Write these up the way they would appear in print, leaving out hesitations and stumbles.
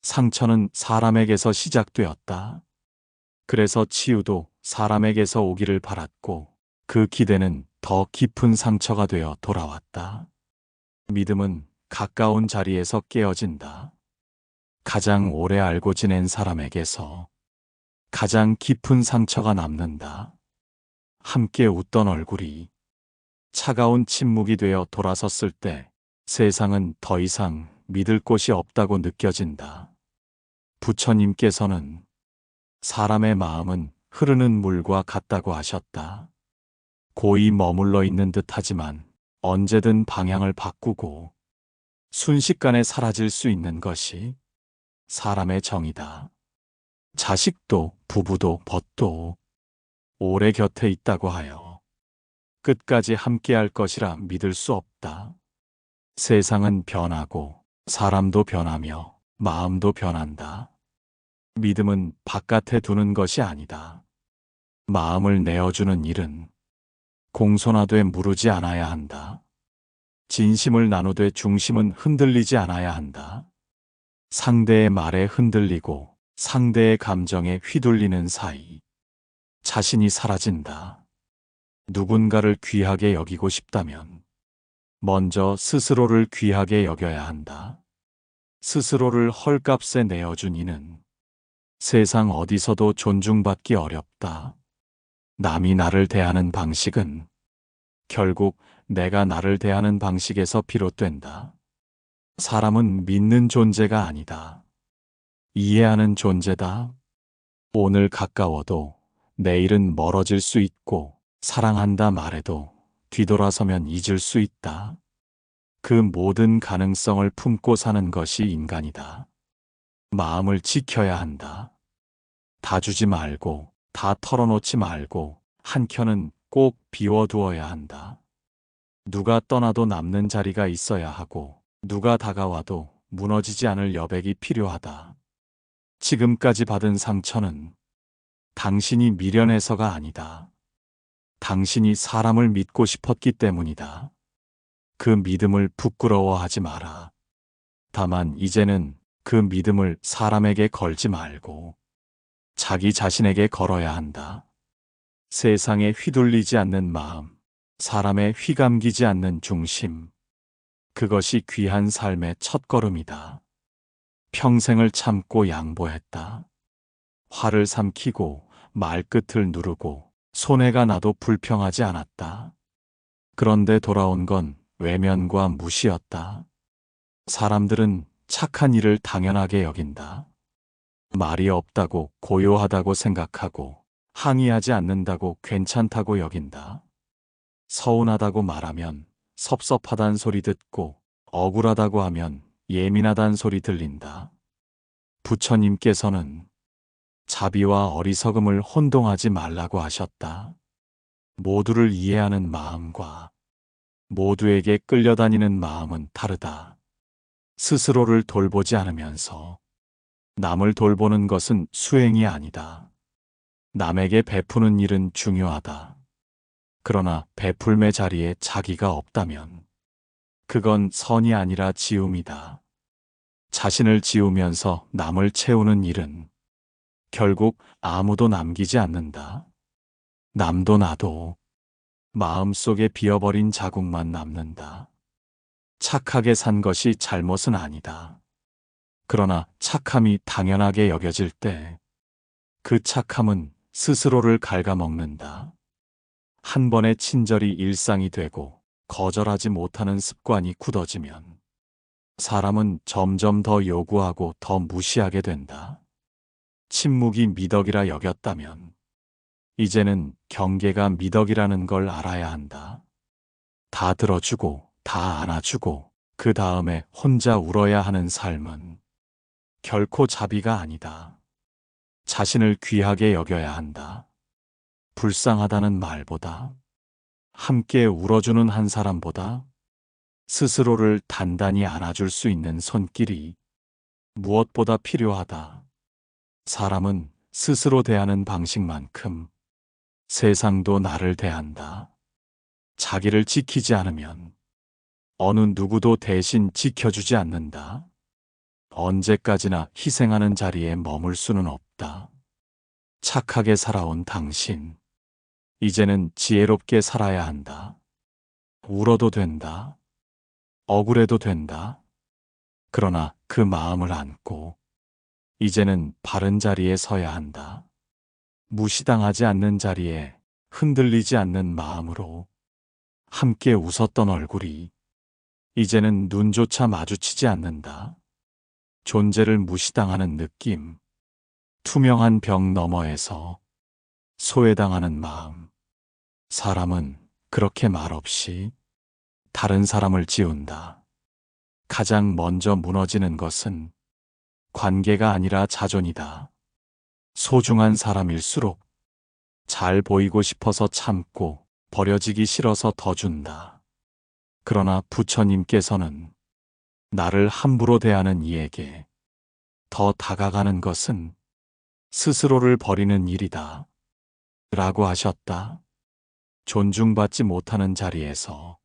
상처는 사람에게서 시작되었다. 그래서 치유도 사람에게서 오기를 바랐고 그 기대는 더 깊은 상처가 되어 돌아왔다. 믿음은 가까운 자리에서 깨어진다. 가장 오래 알고 지낸 사람에게서 가장 깊은 상처가 남는다. 함께 웃던 얼굴이 차가운 침묵이 되어 돌아섰을 때 세상은 더 이상 믿을 곳이 없다고 느껴진다. 부처님께서는 사람의 마음은 흐르는 물과 같다고 하셨다. 고이 머물러 있는 듯하지만 언제든 방향을 바꾸고 순식간에 사라질 수 있는 것이 사람의 정이다. 자식도 부부도 벗도 오래 곁에 있다고 하여 끝까지 함께할 것이라 믿을 수 없다. 세상은 변하고 사람도 변하며 마음도 변한다. 믿음은 바깥에 두는 것이 아니다. 마음을 내어주는 일은 공손하되 무르지 않아야 한다. 진심을 나누되 중심은 흔들리지 않아야 한다. 상대의 말에 흔들리고 상대의 감정에 휘둘리는 사이 자신이 사라진다. 누군가를 귀하게 여기고 싶다면 먼저 스스로를 귀하게 여겨야 한다. 스스로를 헐값에 내어준 이는 세상 어디서도 존중받기 어렵다. 남이 나를 대하는 방식은 결국 내가 나를 대하는 방식에서 비롯된다. 사람은 믿는 존재가 아니다. 이해하는 존재다. 오늘 가까워도 내일은 멀어질 수 있고 사랑한다 말해도 뒤돌아서면 잊을 수 있다. 그 모든 가능성을 품고 사는 것이 인간이다. 마음을 지켜야 한다. 다 주지 말고 다 털어놓지 말고 한 켠은 꼭 비워두어야 한다. 누가 떠나도 남는 자리가 있어야 하고 누가 다가와도 무너지지 않을 여백이 필요하다. 지금까지 받은 상처는 당신이 미련해서가 아니다. 당신이 사람을 믿고 싶었기 때문이다. 그 믿음을 부끄러워하지 마라. 다만 이제는 그 믿음을 사람에게 걸지 말고 자기 자신에게 걸어야 한다. 세상에 휘둘리지 않는 마음, 사람에 휘감기지 않는 중심. 그것이 귀한 삶의 첫걸음이다. 평생을 참고 양보했다. 화를 삼키고 말끝을 누르고 손해가 나도 불평하지 않았다. 그런데 돌아온 건 외면과 무시였다. 사람들은 착한 일을 당연하게 여긴다. 말이 없다고 고요하다고 생각하고 항의하지 않는다고 괜찮다고 여긴다. 서운하다고 말하면 섭섭하단 소리 듣고 억울하다고 하면 예민하단 소리 들린다. 부처님께서는 자비와 어리석음을 혼동하지 말라고 하셨다. 모두를 이해하는 마음과 모두에게 끌려다니는 마음은 다르다. 스스로를 돌보지 않으면서 남을 돌보는 것은 수행이 아니다. 남에게 베푸는 일은 중요하다. 그러나 베풀매 자리에 자기가 없다면 그건 선이 아니라 지움이다. 자신을 지우면서 남을 채우는 일은 결국 아무도 남기지 않는다. 남도 나도 마음속에 비어버린 자국만 남는다. 착하게 산 것이 잘못은 아니다. 그러나 착함이 당연하게 여겨질 때 그 착함은 스스로를 갉아먹는다. 한 번의 친절이 일상이 되고 거절하지 못하는 습관이 굳어지면 사람은 점점 더 요구하고 더 무시하게 된다. 침묵이 미덕이라 여겼다면 이제는 경계가 미덕이라는 걸 알아야 한다. 다 들어주고 다 안아주고 그 다음에 혼자 울어야 하는 삶은 결코 자비가 아니다. 자신을 귀하게 여겨야 한다. 불쌍하다는 말보다 함께 울어주는 한 사람보다 스스로를 단단히 안아줄 수 있는 손길이 무엇보다 필요하다. 사람은 스스로 대하는 방식만큼 세상도 나를 대한다. 자기를 지키지 않으면 어느 누구도 대신 지켜주지 않는다. 언제까지나 희생하는 자리에 머물 수는 없다. 착하게 살아온 당신, 이제는 지혜롭게 살아야 한다. 울어도 된다. 억울해도 된다. 그러나 그 마음을 안고 이제는 바른 자리에 서야 한다. 무시당하지 않는 자리에 흔들리지 않는 마음으로 함께 웃었던 얼굴이 이제는 눈조차 마주치지 않는다. 존재를 무시당하는 느낌, 투명한 벽 너머에서 소외당하는 마음. 사람은 그렇게 말없이 다른 사람을 지운다. 가장 먼저 무너지는 것은 관계가 아니라 자존이다. 소중한 사람일수록 잘 보이고 싶어서 참고 버려지기 싫어서 더 준다. 그러나 부처님께서는 나를 함부로 대하는 이에게 더 다가가는 것은 스스로를 버리는 일이다. 라고 하셨다. 존중받지 못하는 자리에서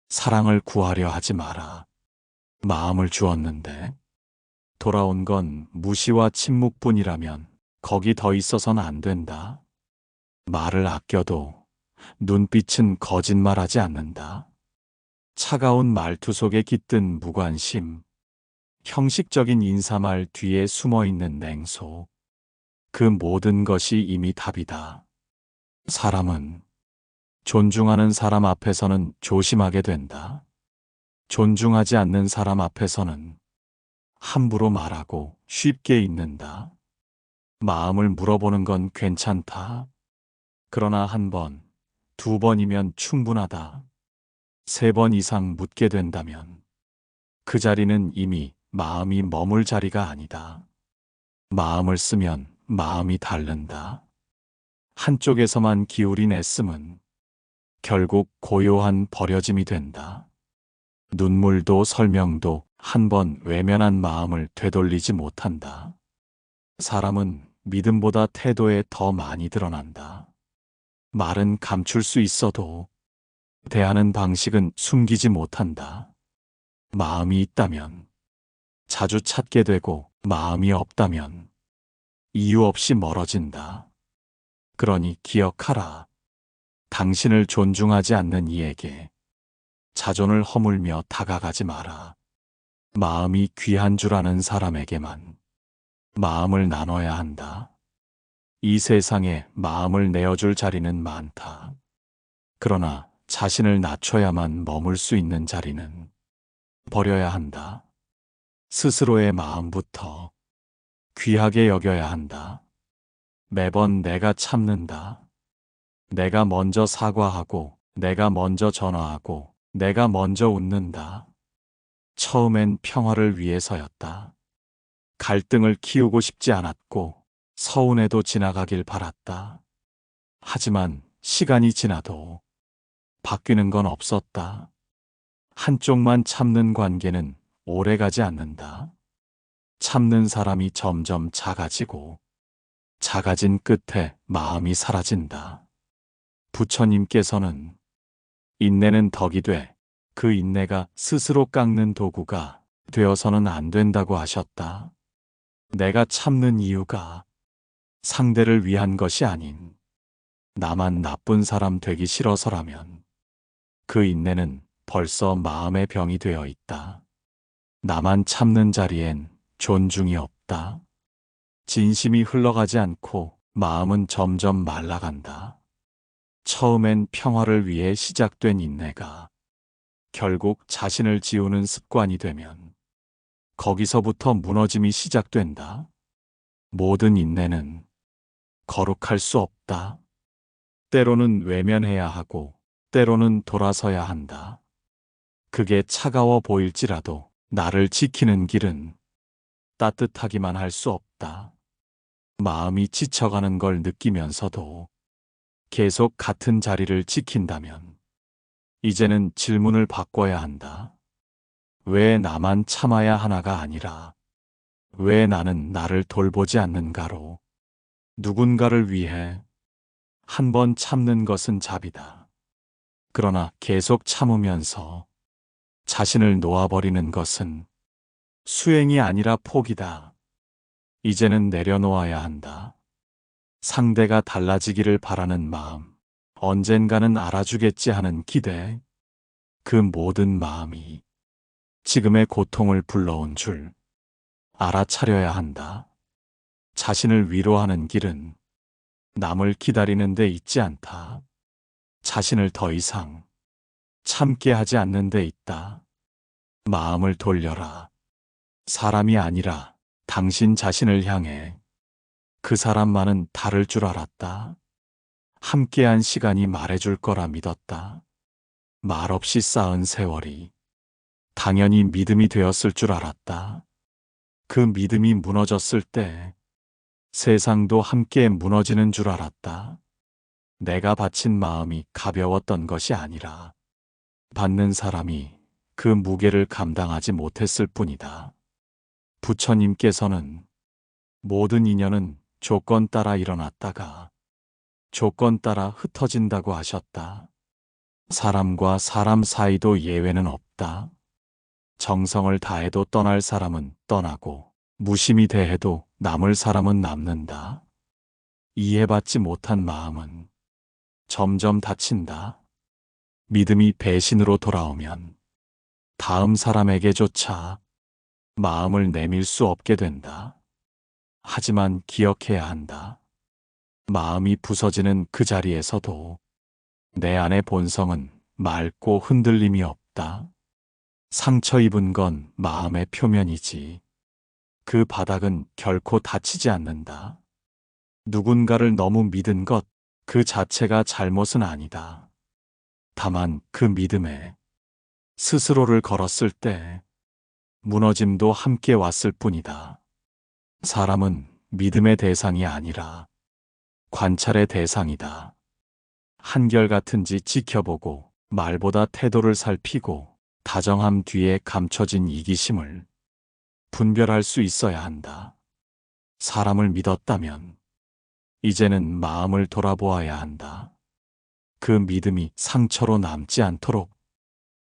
사랑을 구하려 하지 마라. 마음을 주었는데 돌아온 건 무시와 침묵뿐이라면 거기 더 있어서는 안 된다. 말을 아껴도 눈빛은 거짓말하지 않는다. 차가운 말투 속에 깃든 무관심, 형식적인 인사말 뒤에 숨어있는 냉소, 그 모든 것이 이미 답이다. 사람은 존중하는 사람 앞에서는 조심하게 된다. 존중하지 않는 사람 앞에서는 함부로 말하고 쉽게 잊는다. 마음을 물어보는 건 괜찮다. 그러나 한 번, 두 번이면 충분하다. 세 번 이상 묻게 된다면 그 자리는 이미 마음이 머물 자리가 아니다. 마음을 쓰면 마음이 닳는다. 한쪽에서만 기울인 애씀은 결국 고요한 버려짐이 된다. 눈물도 설명도 한 번 외면한 마음을 되돌리지 못한다. 사람은 믿음보다 태도에 더 많이 드러난다. 말은 감출 수 있어도 대하는 방식은 숨기지 못한다. 마음이 있다면 자주 찾게 되고 마음이 없다면 이유 없이 멀어진다. 그러니 기억하라. 당신을 존중하지 않는 이에게 자존을 허물며 다가가지 마라. 마음이 귀한 줄 아는 사람에게만 마음을 나눠야 한다. 이 세상에 마음을 내어줄 자리는 많다. 그러나 자신을 낮춰야만 머물 수 있는 자리는 버려야 한다. 스스로의 마음부터 귀하게 여겨야 한다. 매번 내가 참는다. 내가 먼저 사과하고, 내가 먼저 전화하고, 내가 먼저 웃는다. 처음엔 평화를 위해서였다. 갈등을 키우고 싶지 않았고, 서운해도 지나가길 바랐다. 하지만 시간이 지나도 바뀌는 건 없었다. 한쪽만 참는 관계는 오래가지 않는다. 참는 사람이 점점 작아지고 작아진 끝에 마음이 사라진다. 부처님께서는 인내는 덕이 돼 그 인내가 스스로 깎는 도구가 되어서는 안 된다고 하셨다. 내가 참는 이유가 상대를 위한 것이 아닌 나만 나쁜 사람 되기 싫어서라면 그 인내는 벌써 마음의 병이 되어 있다. 나만 참는 자리엔 존중이 없다. 진심이 흘러가지 않고 마음은 점점 말라간다. 처음엔 평화를 위해 시작된 인내가 결국 자신을 지우는 습관이 되면 거기서부터 무너짐이 시작된다. 모든 인내는 거룩할 수 없다. 때로는 외면해야 하고 때로는 돌아서야 한다. 그게 차가워 보일지라도 나를 지키는 길은 따뜻하기만 할 수 없다. 마음이 지쳐가는 걸 느끼면서도 계속 같은 자리를 지킨다면 이제는 질문을 바꿔야 한다. 왜 나만 참아야 하나가 아니라 왜 나는 나를 돌보지 않는가로. 누군가를 위해 한 번 참는 것은 자비다. 그러나 계속 참으면서 자신을 놓아버리는 것은 수행이 아니라 포기다. 이제는 내려놓아야 한다. 상대가 달라지기를 바라는 마음, 언젠가는 알아주겠지 하는 기대, 그 모든 마음이 지금의 고통을 불러온 줄 알아차려야 한다. 자신을 위로하는 길은 남을 기다리는 데 있지 않다. 자신을 더 이상 참게 하지 않는 데 있다. 마음을 돌려라. 사람이 아니라 당신 자신을 향해. 그 사람만은 다를 줄 알았다. 함께한 시간이 말해줄 거라 믿었다. 말없이 쌓은 세월이 당연히 믿음이 되었을 줄 알았다. 그 믿음이 무너졌을 때 세상도 함께 무너지는 줄 알았다. 내가 바친 마음이 가벼웠던 것이 아니라 받는 사람이 그 무게를 감당하지 못했을 뿐이다. 부처님께서는 모든 인연은 조건 따라 일어났다가 조건 따라 흩어진다고 하셨다. 사람과 사람 사이도 예외는 없다. 정성을 다해도 떠날 사람은 떠나고 무심히 대해도 남을 사람은 남는다. 이해받지 못한 마음은 점점 다친다. 믿음이 배신으로 돌아오면 다음 사람에게조차 마음을 내밀 수 없게 된다. 하지만 기억해야 한다. 마음이 부서지는 그 자리에서도 내 안의 본성은 맑고 흔들림이 없다. 상처 입은 건 마음의 표면이지 그 바닥은 결코 닫히지 않는다. 누군가를 너무 믿은 것 그 자체가 잘못은 아니다. 다만 그 믿음에 스스로를 걸었을 때 무너짐도 함께 왔을 뿐이다. 사람은 믿음의 대상이 아니라 관찰의 대상이다. 한결같은지 지켜보고 말보다 태도를 살피고 다정함 뒤에 감춰진 이기심을 분별할 수 있어야 한다. 사람을 믿었다면 이제는 마음을 돌아보아야 한다. 그 믿음이 상처로 남지 않도록,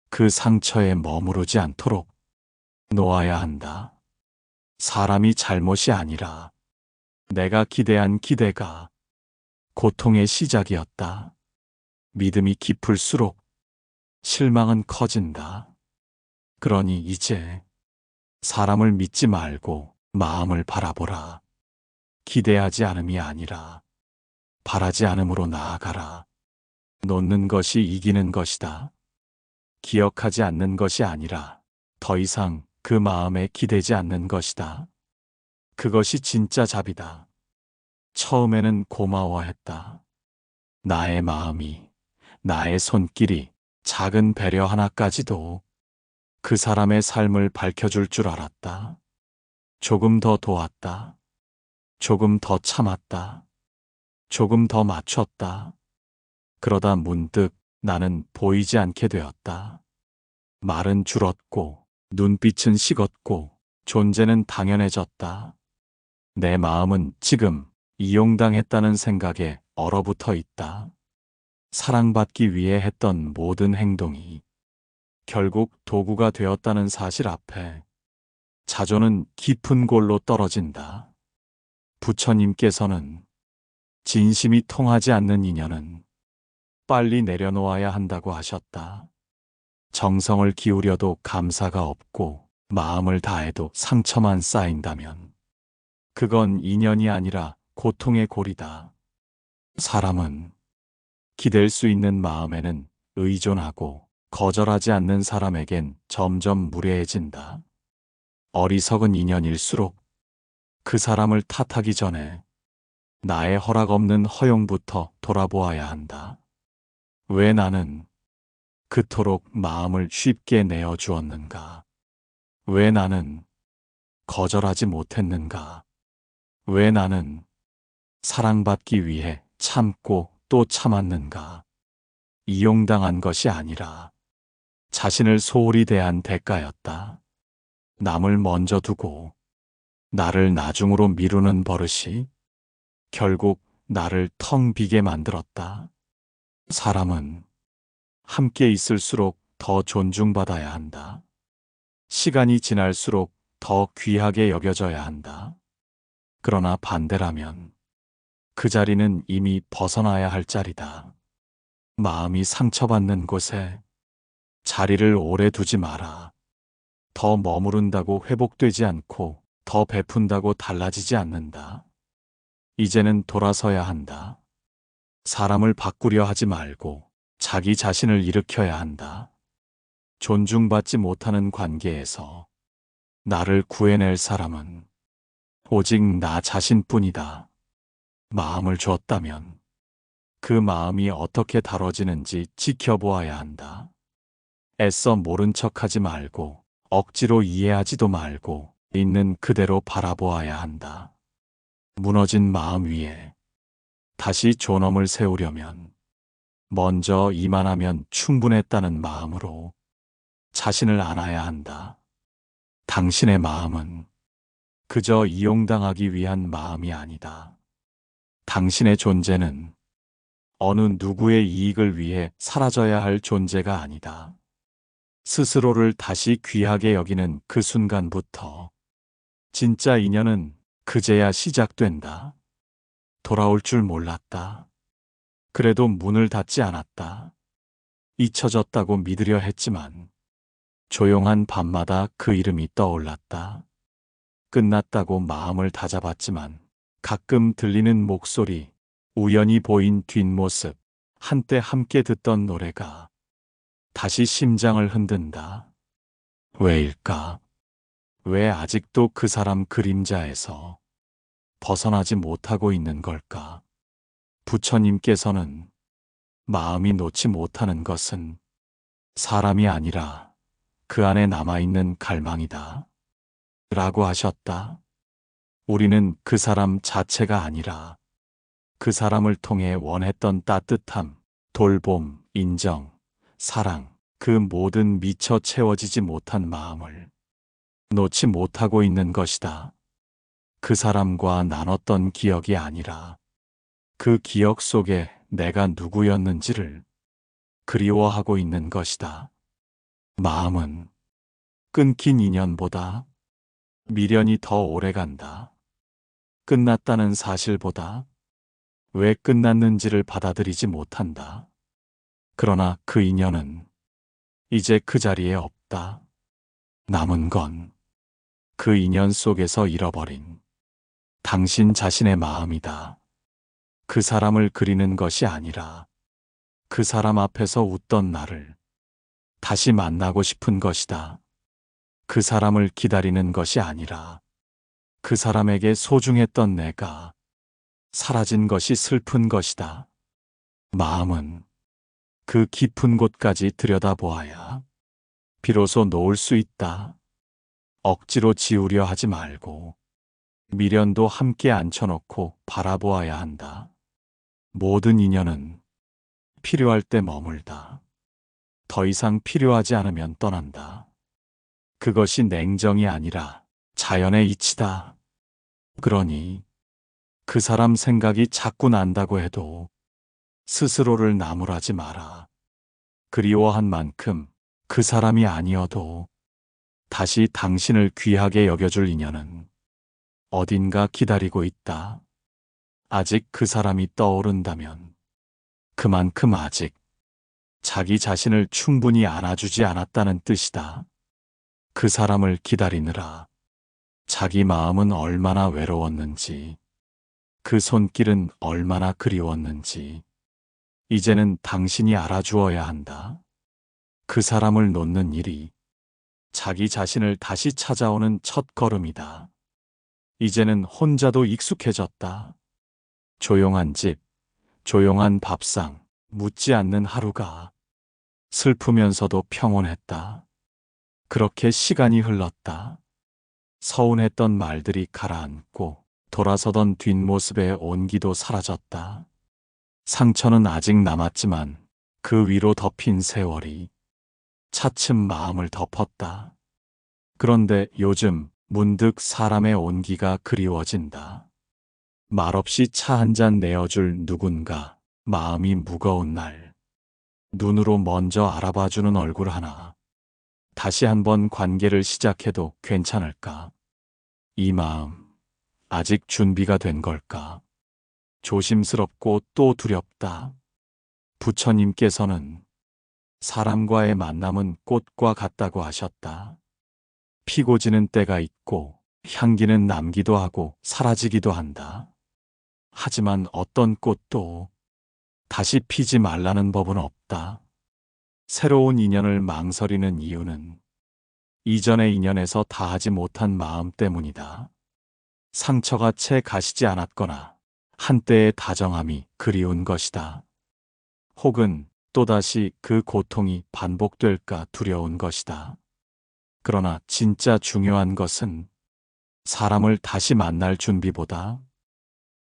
그 상처에 머무르지 않도록 놓아야 한다. 사람이 잘못이 아니라 내가 기대한 기대가 고통의 시작이었다. 믿음이 깊을수록 실망은 커진다. 그러니 이제 사람을 믿지 말고 마음을 바라보라. 기대하지 않음이 아니라 바라지 않음으로 나아가라. 놓는 것이 이기는 것이다. 기억하지 않는 것이 아니라 더 이상 그 마음에 기대지 않는 것이다. 그것이 진짜 자비다. 처음에는 고마워했다. 나의 마음이, 나의 손길이, 작은 배려 하나까지도 그 사람의 삶을 밝혀줄 줄 알았다. 조금 더 도왔다. 조금 더 참았다. 조금 더 맞췄다. 그러다 문득 나는 보이지 않게 되었다. 말은 줄었고, 눈빛은 식었고, 존재는 당연해졌다. 내 마음은 지금 이용당했다는 생각에 얼어붙어 있다. 사랑받기 위해 했던 모든 행동이 결국 도구가 되었다는 사실 앞에 자존은 깊은 골로 떨어진다. 부처님께서는 진심이 통하지 않는 인연은 빨리 내려놓아야 한다고 하셨다. 정성을 기울여도 감사가 없고 마음을 다해도 상처만 쌓인다면 그건 인연이 아니라 고통의 골이다. 사람은 기댈 수 있는 마음에는 의존하고 거절하지 않는 사람에겐 점점 무례해진다. 어리석은 인연일수록 그 사람을 탓하기 전에 나의 허락 없는 허용부터 돌아보아야 한다. 왜 나는 그토록 마음을 쉽게 내어주었는가? 왜 나는 거절하지 못했는가? 왜 나는 사랑받기 위해 참고 또 참았는가? 이용당한 것이 아니라 자신을 소홀히 대한 대가였다. 남을 먼저 두고 나를 나중으로 미루는 버릇이 결국 나를 텅 비게 만들었다. 사람은 함께 있을수록 더 존중받아야 한다. 시간이 지날수록 더 귀하게 여겨져야 한다. 그러나 반대라면 그 자리는 이미 벗어나야 할 자리다. 마음이 상처받는 곳에 자리를 오래 두지 마라. 더 머무른다고 회복되지 않고 더 베푼다고 달라지지 않는다. 이제는 돌아서야 한다. 사람을 바꾸려 하지 말고 자기 자신을 일으켜야 한다. 존중받지 못하는 관계에서 나를 구해낼 사람은 오직 나 자신뿐이다. 마음을 줬다면 그 마음이 어떻게 다뤄지는지 지켜보아야 한다. 애써 모른 척하지 말고 억지로 이해하지도 말고 있는 그대로 바라보아야 한다. 무너진 마음 위에 다시 존엄을 세우려면 먼저 이만하면 충분했다는 마음으로 자신을 안아야 한다. 당신의 마음은 그저 이용당하기 위한 마음이 아니다. 당신의 존재는 어느 누구의 이익을 위해 사라져야 할 존재가 아니다. 스스로를 다시 귀하게 여기는 그 순간부터 진짜 인연은 그제야 시작된다. 돌아올 줄 몰랐다. 그래도 문을 닫지 않았다. 잊혀졌다고 믿으려 했지만 조용한 밤마다 그 이름이 떠올랐다. 끝났다고 마음을 다잡았지만 가끔 들리는 목소리, 우연히 보인 뒷모습, 한때 함께 듣던 노래가 다시 심장을 흔든다. 왜일까? 왜 아직도 그 사람 그림자에서 벗어나지 못하고 있는 걸까? 부처님께서는 마음이 놓지 못하는 것은 사람이 아니라 그 안에 남아있는 갈망이다. 라고 하셨다. 우리는 그 사람 자체가 아니라 그 사람을 통해 원했던 따뜻함, 돌봄, 인정, 사랑, 그 모든 미처 채워지지 못한 마음을 놓지 못하고 있는 것이다. 그 사람과 나눴던 기억이 아니라 그 기억 속에 내가 누구였는지를 그리워하고 있는 것이다. 마음은 끊긴 인연보다 미련이 더 오래 간다. 끝났다는 사실보다 왜 끝났는지를 받아들이지 못한다. 그러나 그 인연은 이제 그 자리에 없다. 남은 건 그 인연 속에서 잃어버린 당신 자신의 마음이다. 그 사람을 그리는 것이 아니라 그 사람 앞에서 웃던 나를 다시 만나고 싶은 것이다. 그 사람을 기다리는 것이 아니라 그 사람에게 소중했던 내가 사라진 것이 슬픈 것이다. 마음은 그 깊은 곳까지 들여다보아야 비로소 놓을 수 있다. 억지로 지우려 하지 말고 미련도 함께 앉혀놓고 바라보아야 한다. 모든 인연은 필요할 때 머물다. 더 이상 필요하지 않으면 떠난다. 그것이 냉정이 아니라 자연의 이치다. 그러니 그 사람 생각이 자꾸 난다고 해도 스스로를 나무라지 마라. 그리워한 만큼 그 사람이 아니어도 다시 당신을 귀하게 여겨줄 인연은 어딘가 기다리고 있다. 아직 그 사람이 떠오른다면 그만큼 아직 자기 자신을 충분히 안아주지 않았다는 뜻이다. 그 사람을 기다리느라 자기 마음은 얼마나 외로웠는지, 그 손길은 얼마나 그리웠는지 이제는 당신이 알아주어야 한다. 그 사람을 놓는 일이 자기 자신을 다시 찾아오는 첫 걸음이다. 이제는 혼자도 익숙해졌다. 조용한 집, 조용한 밥상, 묻지 않는 하루가 슬프면서도 평온했다. 그렇게 시간이 흘렀다. 서운했던 말들이 가라앉고 돌아서던 뒷모습의 온기도 사라졌다. 상처는 아직 남았지만 그 위로 덮인 세월이 차츰 마음을 덮었다. 그런데 요즘 문득 사람의 온기가 그리워진다. 말없이 차 한 잔 내어줄 누군가, 마음이 무거운 날, 눈으로 먼저 알아봐주는 얼굴 하나, 다시 한번 관계를 시작해도 괜찮을까? 이 마음, 아직 준비가 된 걸까? 조심스럽고 또 두렵다. 부처님께서는 사람과의 만남은 꽃과 같다고 하셨다. 피고 지는 때가 있고 향기는 남기도 하고 사라지기도 한다. 하지만 어떤 꽃도 다시 피지 말라는 법은 없다. 새로운 인연을 망설이는 이유는 이전의 인연에서 다하지 못한 마음 때문이다. 상처가 채 가시지 않았거나 한때의 다정함이 그리운 것이다. 혹은 또다시 그 고통이 반복될까 두려운 것이다. 그러나 진짜 중요한 것은 사람을 다시 만날 준비보다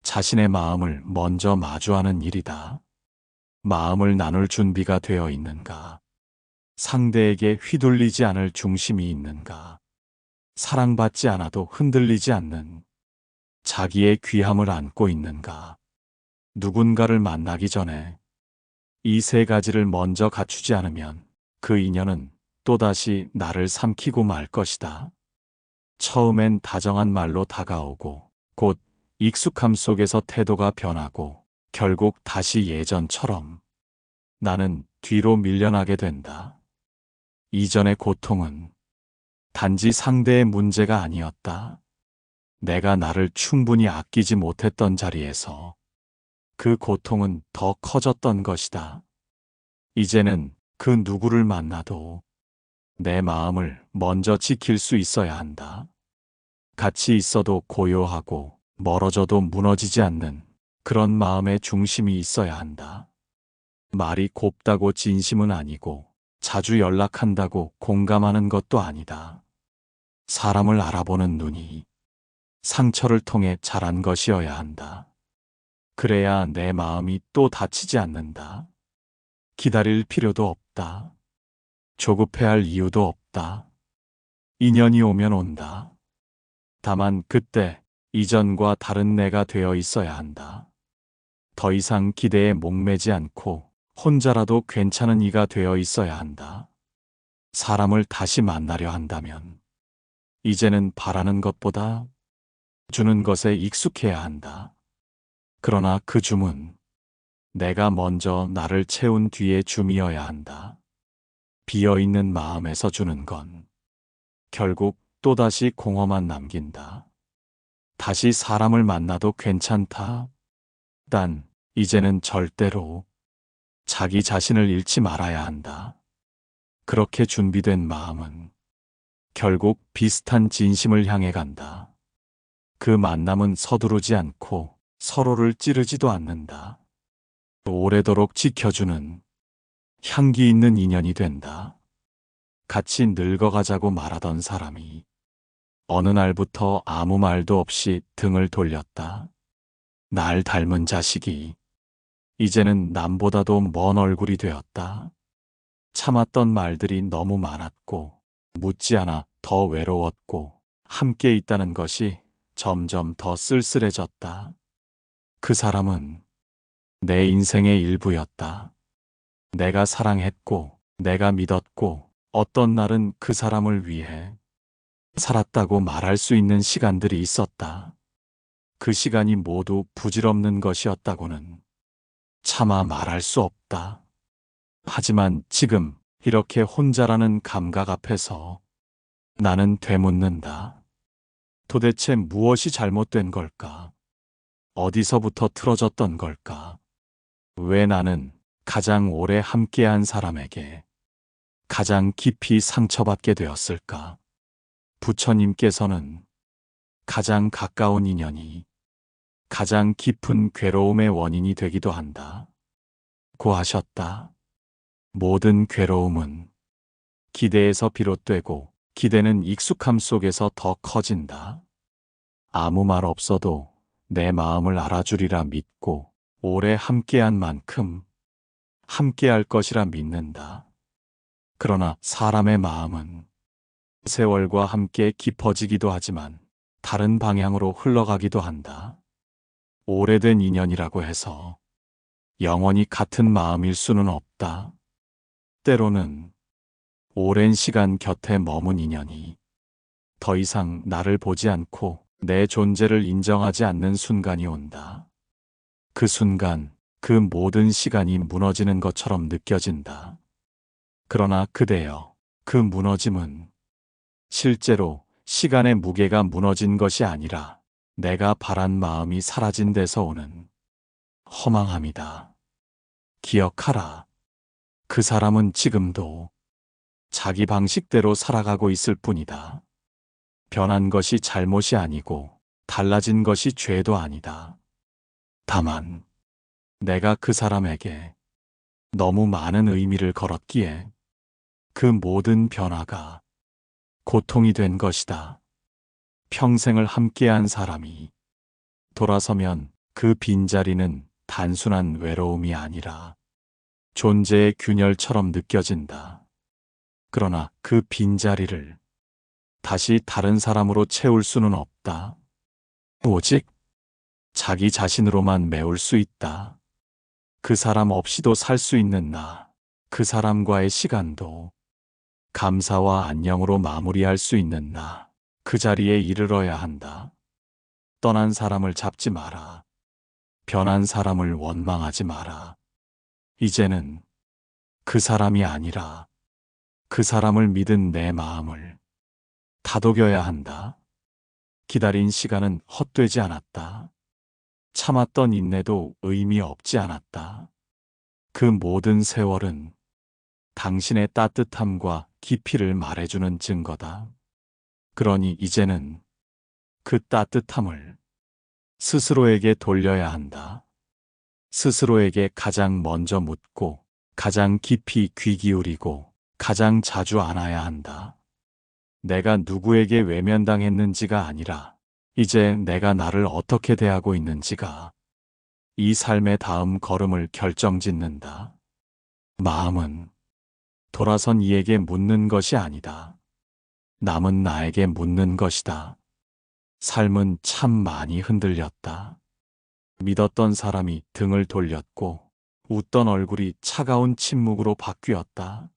자신의 마음을 먼저 마주하는 일이다. 마음을 나눌 준비가 되어 있는가? 상대에게 휘둘리지 않을 중심이 있는가? 사랑받지 않아도 흔들리지 않는 자기의 귀함을 안고 있는가? 누군가를 만나기 전에 이 세 가지를 먼저 갖추지 않으면 그 인연은 또다시 나를 삼키고 말 것이다. 처음엔 다정한 말로 다가오고 곧 익숙함 속에서 태도가 변하고 결국 다시 예전처럼 나는 뒤로 밀려나게 된다. 이전의 고통은 단지 상대의 문제가 아니었다. 내가 나를 충분히 아끼지 못했던 자리에서 그 고통은 더 커졌던 것이다. 이제는 그 누구를 만나도 내 마음을 먼저 지킬 수 있어야 한다. 같이 있어도 고요하고 멀어져도 무너지지 않는 그런 마음의 중심이 있어야 한다. 말이 곱다고 진심은 아니고 자주 연락한다고 공감하는 것도 아니다. 사람을 알아보는 눈이 상처를 통해 자란 것이어야 한다. 그래야 내 마음이 또 다치지 않는다. 기다릴 필요도 없다. 조급해할 이유도 없다. 인연이 오면 온다. 다만 그때 이전과 다른 내가 되어 있어야 한다. 더 이상 기대에 목매지 않고 혼자라도 괜찮은 이가 되어 있어야 한다. 사람을 다시 만나려 한다면 이제는 바라는 것보다 주는 것에 익숙해야 한다. 그러나 그 줌은 내가 먼저 나를 채운 뒤의 줌이어야 한다. 비어있는 마음에서 주는 건 결국 또다시 공허만 남긴다. 다시 사람을 만나도 괜찮다. 단 이제는 절대로 자기 자신을 잃지 말아야 한다. 그렇게 준비된 마음은 결국 비슷한 진심을 향해 간다. 그 만남은 서두르지 않고 서로를 찌르지도 않는다. 오래도록 지켜주는 향기 있는 인연이 된다. 같이 늙어가자고 말하던 사람이 어느 날부터 아무 말도 없이 등을 돌렸다. 날 닮은 자식이 이제는 남보다도 먼 얼굴이 되었다. 참았던 말들이 너무 많았고 묻지 않아 더 외로웠고 함께 있다는 것이 점점 더 쓸쓸해졌다. 그 사람은 내 인생의 일부였다. 내가 사랑했고 내가 믿었고 어떤 날은 그 사람을 위해 살았다고 말할 수 있는 시간들이 있었다. 그 시간이 모두 부질없는 것이었다고는 차마 말할 수 없다. 하지만 지금 이렇게 혼자라는 감각 앞에서 나는 되묻는다. 도대체 무엇이 잘못된 걸까? 어디서부터 틀어졌던 걸까? 왜 나는 가장 오래 함께한 사람에게 가장 깊이 상처받게 되었을까? 부처님께서는 가장 가까운 인연이 가장 깊은 괴로움의 원인이 되기도 한다. 고 하셨다. 모든 괴로움은 기대에서 비롯되고 기대는 익숙함 속에서 더 커진다. 아무 말 없어도 내 마음을 알아주리라 믿고 오래 함께한 만큼 함께할 것이라 믿는다. 그러나 사람의 마음은 세월과 함께 깊어지기도 하지만 다른 방향으로 흘러가기도 한다. 오래된 인연이라고 해서 영원히 같은 마음일 수는 없다. 때로는 오랜 시간 곁에 머문 인연이 더 이상 나를 보지 않고 내 존재를 인정하지 않는 순간이 온다. 그 순간 그 모든 시간이 무너지는 것처럼 느껴진다. 그러나 그대여, 그 무너짐은 실제로 시간의 무게가 무너진 것이 아니라 내가 바란 마음이 사라진 데서 오는 허망함이다. 기억하라. 그 사람은 지금도 자기 방식대로 살아가고 있을 뿐이다. 변한 것이 잘못이 아니고 달라진 것이 죄도 아니다. 다만 내가 그 사람에게 너무 많은 의미를 걸었기에 그 모든 변화가 고통이 된 것이다. 평생을 함께한 사람이 돌아서면 그 빈자리는 단순한 외로움이 아니라 존재의 균열처럼 느껴진다. 그러나 그 빈자리를 다시 다른 사람으로 채울 수는 없다. 오직 자기 자신으로만 메울 수 있다. 그 사람 없이도 살 수 있는 나, 그 사람과의 시간도 감사와 안녕으로 마무리할 수 있는 나, 그 자리에 이르러야 한다. 떠난 사람을 잡지 마라. 변한 사람을 원망하지 마라. 이제는 그 사람이 아니라 그 사람을 믿은 내 마음을 다독여야 한다. 기다린 시간은 헛되지 않았다. 참았던 인내도 의미 없지 않았다. 그 모든 세월은 당신의 따뜻함과 깊이를 말해주는 증거다. 그러니 이제는 그 따뜻함을 스스로에게 돌려야 한다. 스스로에게 가장 먼저 묻고 가장 깊이 귀 기울이고 가장 자주 안아야 한다. 내가 누구에게 외면당했는지가 아니라 이제 내가 나를 어떻게 대하고 있는지가 이 삶의 다음 걸음을 결정짓는다. 마음은 돌아선 이에게 묻는 것이 아니다. 남은 나에게 묻는 것이다. 삶은 참 많이 흔들렸다. 믿었던 사람이 등을 돌렸고 웃던 얼굴이 차가운 침묵으로 바뀌었다.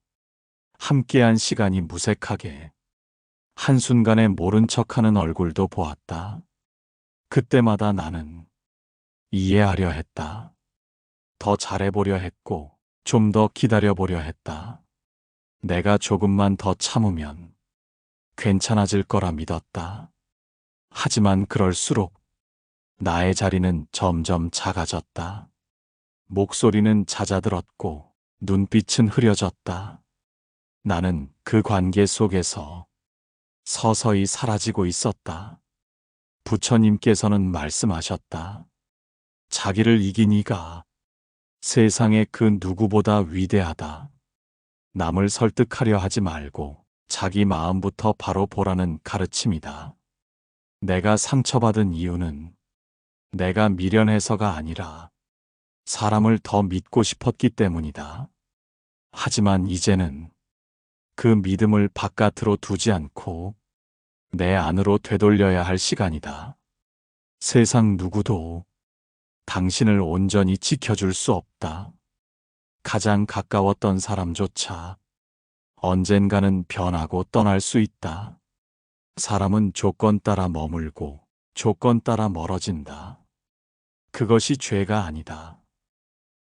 함께한 시간이 무색하게 한순간에 모른 척하는 얼굴도 보았다. 그때마다 나는 이해하려 했다. 더 잘해보려 했고 좀 더 기다려보려 했다. 내가 조금만 더 참으면 괜찮아질 거라 믿었다. 하지만 그럴수록 나의 자리는 점점 작아졌다. 목소리는 잦아들었고 눈빛은 흐려졌다. 나는 그 관계 속에서 서서히 사라지고 있었다. 부처님께서는 말씀하셨다. 자기를 이긴 이가 세상의 그 누구보다 위대하다. 남을 설득하려 하지 말고 자기 마음부터 바로 보라는 가르침이다. 내가 상처받은 이유는 내가 미련해서가 아니라 사람을 더 믿고 싶었기 때문이다. 하지만 이제는 그 믿음을 바깥으로 두지 않고 내 안으로 되돌려야 할 시간이다. 세상 누구도 당신을 온전히 지켜줄 수 없다. 가장 가까웠던 사람조차 언젠가는 변하고 떠날 수 있다. 사람은 조건 따라 머물고 조건 따라 멀어진다. 그것이 죄가 아니다.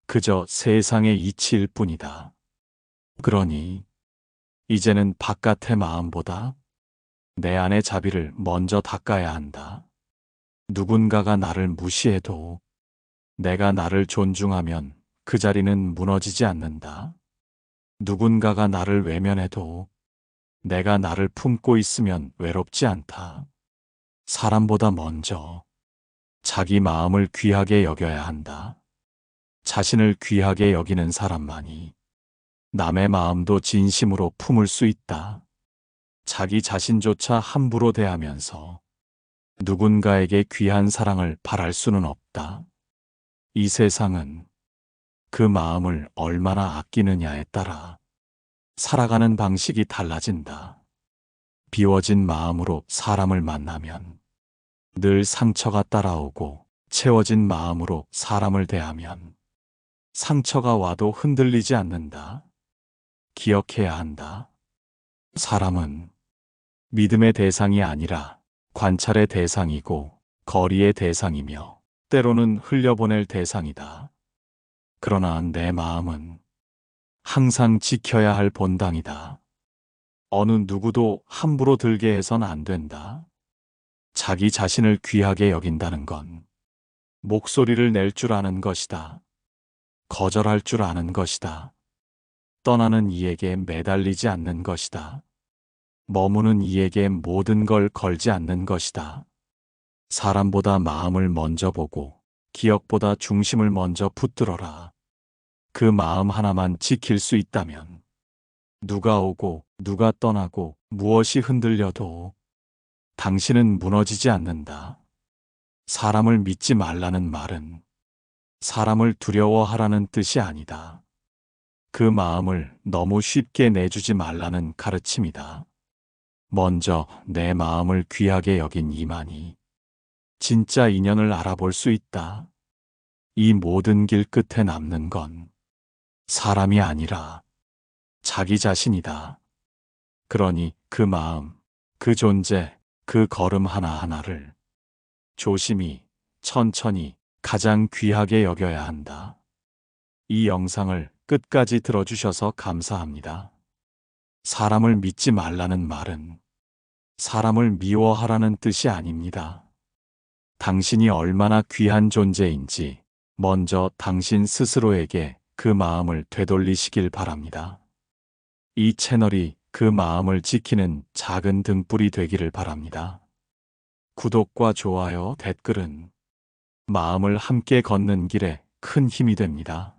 그저 세상의 이치일 뿐이다. 그러니 이제는 바깥의 마음보다 내 안의 자비를 먼저 닦아야 한다. 누군가가 나를 무시해도 내가 나를 존중하면 그 자리는 무너지지 않는다. 누군가가 나를 외면해도 내가 나를 품고 있으면 외롭지 않다. 사람보다 먼저 자기 마음을 귀하게 여겨야 한다. 자신을 귀하게 여기는 사람만이 남의 마음도 진심으로 품을 수 있다. 자기 자신조차 함부로 대하면서 누군가에게 귀한 사랑을 바랄 수는 없다. 이 세상은 그 마음을 얼마나 아끼느냐에 따라 살아가는 방식이 달라진다. 비워진 마음으로 사람을 만나면 늘 상처가 따라오고 채워진 마음으로 사람을 대하면 상처가 와도 흔들리지 않는다. 기억해야 한다. 사람은 믿음의 대상이 아니라 관찰의 대상이고 거리의 대상이며 때로는 흘려보낼 대상이다. 그러나 내 마음은 항상 지켜야 할 본당이다. 어느 누구도 함부로 들게 해선 안 된다. 자기 자신을 귀하게 여긴다는 건 목소리를 낼 줄 아는 것이다. 거절할 줄 아는 것이다. 떠나는 이에게 매달리지 않는 것이다. 머무는 이에게 모든 걸 걸지 않는 것이다. 사람보다 마음을 먼저 보고 기억보다 중심을 먼저 붙들어라. 그 마음 하나만 지킬 수 있다면 누가 오고 누가 떠나고 무엇이 흔들려도 당신은 무너지지 않는다. 사람을 믿지 말라는 말은 사람을 두려워하라는 뜻이 아니다. 그 마음을 너무 쉽게 내주지 말라는 가르침이다. 먼저 내 마음을 귀하게 여긴 이만이 진짜 인연을 알아볼 수 있다. 이 모든 길 끝에 남는 건 사람이 아니라 자기 자신이다. 그러니 그 마음, 그 존재, 그 걸음 하나하나를 조심히, 천천히 가장 귀하게 여겨야 한다. 이 영상을 끝까지 들어주셔서 감사합니다. 사람을 믿지 말라는 말은 사람을 미워하라는 뜻이 아닙니다. 당신이 얼마나 귀한 존재인지 먼저 당신 스스로에게 그 마음을 되돌리시길 바랍니다. 이 채널이 그 마음을 지키는 작은 등불이 되기를 바랍니다. 구독과 좋아요, 댓글은 마음을 함께 걷는 길에 큰 힘이 됩니다.